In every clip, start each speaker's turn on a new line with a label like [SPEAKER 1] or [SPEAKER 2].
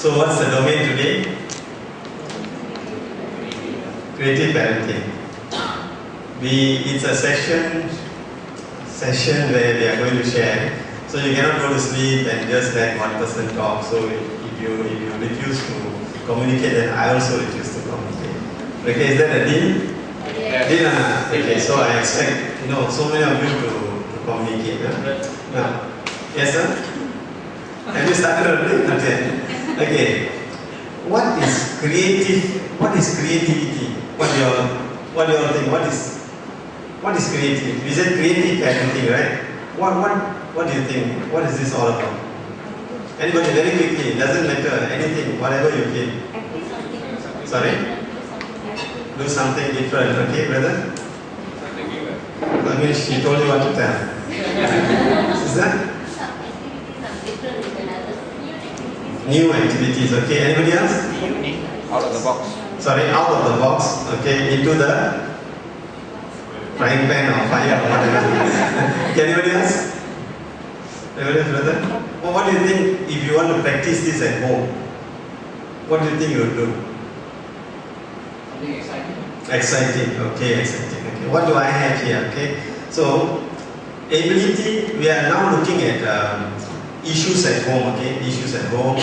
[SPEAKER 1] So what's the domain today? Creative parenting. It's a session where we are going to share. So you cannot go to sleep and just let one person talk. So if you refuse to communicate, then I also refuse to communicate. Okay, is that a deal?
[SPEAKER 2] Yes.
[SPEAKER 1] Deal? Okay, so I expect so many of you to communicate. Now, yes sir? Have you started already? Not yet. Okay. What is creative? What is creativity? What do you all think? What is creative? We said creative parenting, right? What do you think? What is this all about? Anybody, very quickly, it doesn't matter, anything, whatever you feel. Sorry? Do something different, okay, brother? I mean, she told you what to tell. Is that? New activities, okay. Anybody else?
[SPEAKER 2] Out of the box.
[SPEAKER 1] Sorry, out of the box, okay, into the frying pan or fire or whatever. Okay, anybody else? Anybody else, brother? Well, what do you think if you want to practice this at home? What do you think you would do?
[SPEAKER 2] Something exciting.
[SPEAKER 1] Exciting, okay, exciting. Okay, what do I have here? Okay, so ability. We are now looking at issues at home. Okay, issues at home.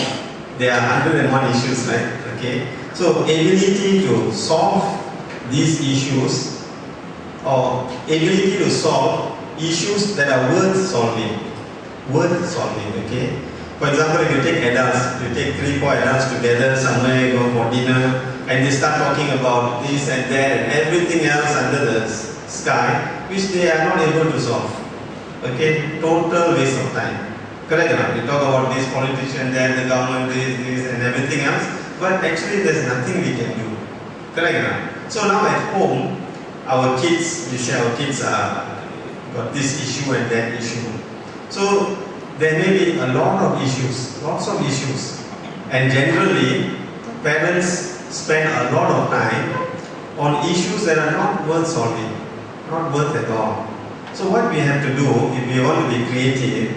[SPEAKER 1] There are 101 issues, right? Okay, so ability to solve these issues, or ability to solve issues that are worth solving. Okay. For example, if you take adults, you take 3-4 adults together somewhere, go for dinner, and they start talking about this and that and everything else under the sky, which they are not able to solve. Okay, total waste of time. Correct or not? We talk about this politician, then the government, this and everything else, but actually there's nothing we can do. Correct or not? So now at home, our kids, we say our kids got this issue and that issue. So there may be a lot of issues, lots of issues, and generally parents spend a lot of time on issues that are not worth solving, not worth at all. So what we have to do, if we want to be creative,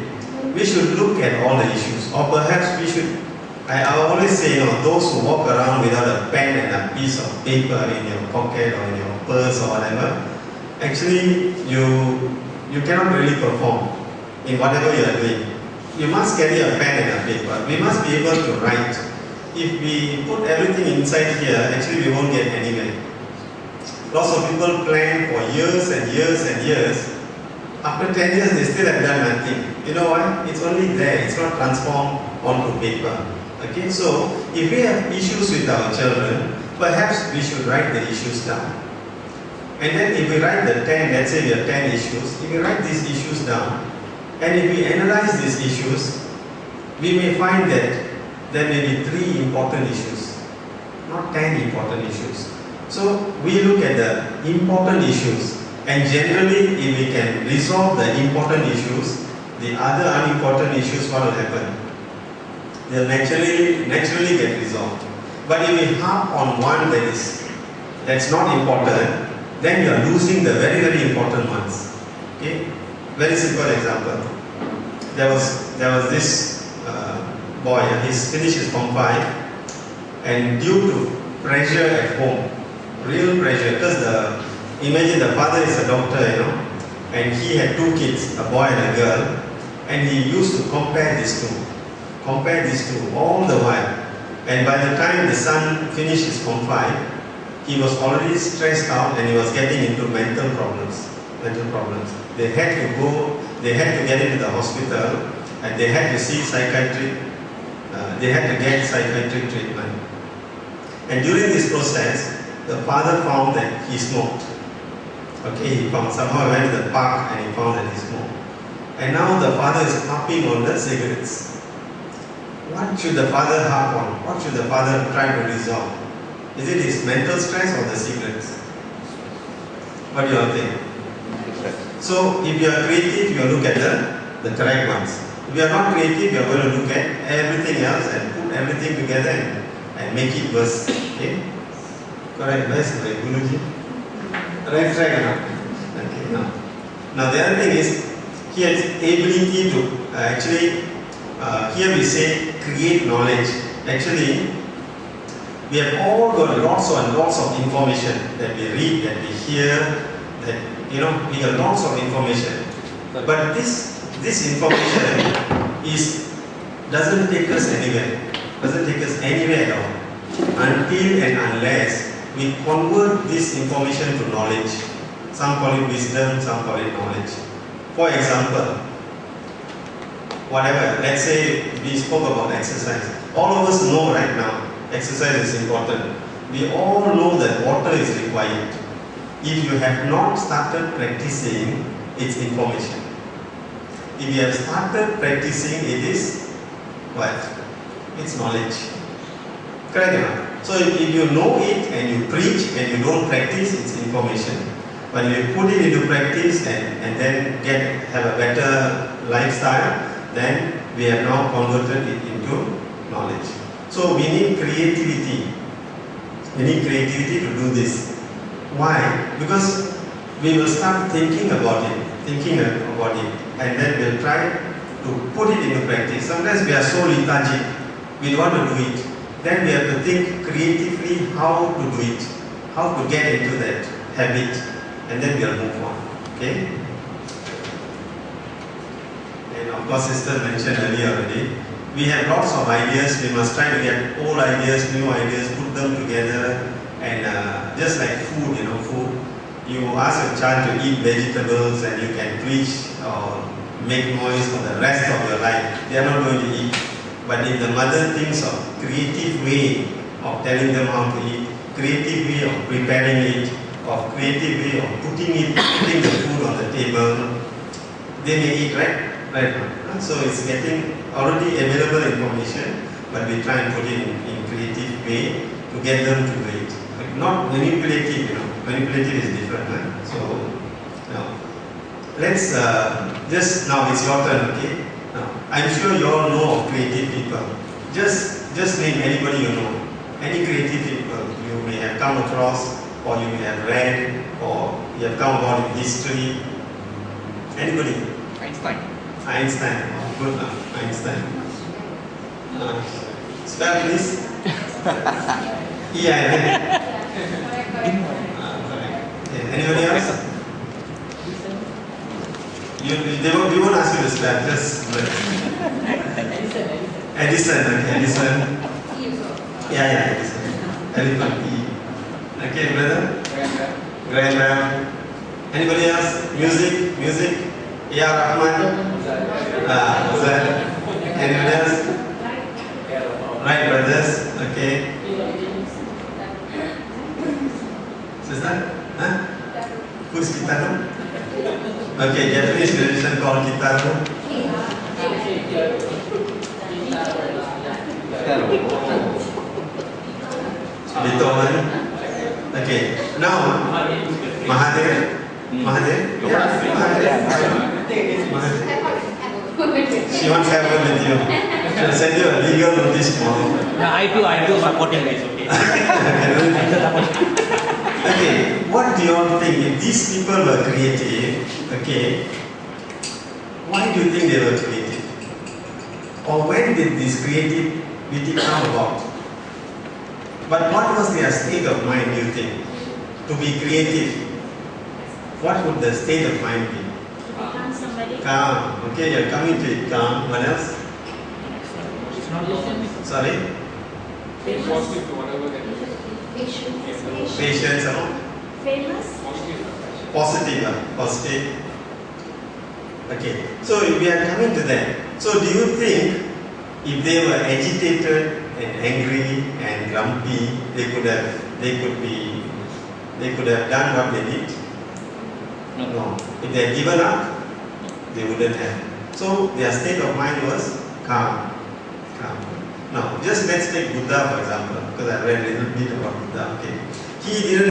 [SPEAKER 1] we should look at all the issues, or perhaps we should, I always say, those who walk around without a pen and a piece of paper in your pocket or in your purse or whatever, actually you cannot really perform in whatever you are doing. You must carry a pen and a paper. We must be able to write. If we put everything inside here, actually we won't get anywhere. Lots of people plan for years and years and years. After 10 years, they still have done nothing. You know why? It's only there. It's not transformed onto paper. Okay, so if we have issues with our children, perhaps we should write the issues down. And then if we write the 10, let's say we have 10 issues, if we write these issues down, and if we analyze these issues, we may find that there may be 3 important issues, not 10 important issues. So we look at the important issues, and generally if we can resolve the important issues, the other unimportant issues, what will happen? They'll naturally get resolved. But if we harp on one that's not important, then you are losing the very, very important ones. Okay? Very simple example. There was this boy, he's finished his Form 5, and due to pressure at home, real pressure, because imagine the father is a doctor, and he had 2 kids, a boy and a girl, and he used to compare these two all the while. And by the time the son finished his Form 5, he was already stressed out and he was getting into mental problems. They had to get into the hospital, and they had to see they had to get psychiatric treatment. And during this process, the father found that he smoked. Okay, he found, somehow went to the park and he found that he smoked. And now the father is harping on the cigarettes. What should the father harp on? What should the father try to resolve? Is it his mental stress or the cigarettes? What do you all think? So if you are creative, you look at the correct ones. If you are not creative, you are going to look at everything else and put everything together and make it worse. Okay? Correct, best, right, Guruji? Right track or not? Okay, now the other thing is, he has ability to here we say create knowledge. Actually, we have all got lots and lots of information that we read, that we hear, that we got lots of information. But this information doesn't take us anywhere. Doesn't take us anywhere at all. Until and unless we convert this information to knowledge. Some call it wisdom, some call it knowledge. For example, whatever, let's say we spoke about exercise. All of us know right now, exercise is important. We all know that water is required. If you have not started practicing, it's information. If you have started practicing, it is what? It's knowledge. Correct enough? So if you know it and you preach and you don't practice, it's information. But if you put it into practice and then have a better lifestyle, then we have now converted it into knowledge. So we need creativity. We need creativity to do this. Why? Because we will start thinking about it, and then we'll try to put it into practice. Sometimes we are so lethargic, we don't want to do it. Then we have to think creatively how to do it, how to get into that habit, and then we'll move on. Okay? And of course, sister mentioned earlier already, we have lots of ideas. We must try to get old ideas, new ideas, put them together, and just like food, food. You ask a child to eat vegetables and you can preach or make noise for the rest of your life. They are not going to eat. But if the mother thinks of creative way of telling them how to eat, creative way of preparing it, of creative way of putting the food on the table, they may eat, right? So it's getting already available information, but we try and put it in creative way to get them to do it. But not manipulative, Manipulative is different, right? So now let's now it's your turn, okay? Now I'm sure you all know of creative people. Just name anybody you know. Any creative people you may have come across, or you may have read, or you have come about in history. Anybody? Einstein. Oh, good enough. Einstein. Spell please. Anybody else? We won't ask you to spell, just Edison, okay, Edison. Yeah, Edison. Edison. Okay, brother? Graham. Anybody else? Music? Yeah, Rahman. Anybody else? Right, brothers. Okay. Sister? Huh? Who's Kitaro? Okay, Japanese tradition called Kitaro. Beethoven. Okay, now Mahathir. She wants to have one with you. She'll send you a legal notice tomorrow.
[SPEAKER 3] Yeah, I do supporting guys, okay.
[SPEAKER 1] Okay, what do you all think? If these people were creative, okay, why do you think they were creative? Or when did this creativity come about? But what was their state of mind, do you think? To be creative, what would the state of mind be? Calm. Okay, you're coming to it. Calm. What else? Sorry? Patience.
[SPEAKER 4] Famous.
[SPEAKER 1] Positive. Okay. So we are coming to that. So do you think if they were agitated and angry and grumpy, they could have done what they did? No. If they had given up, they wouldn't have. So their state of mind was calm. Now, just let's take Buddha for example, because I read a little bit about Buddha. Okay, he didn't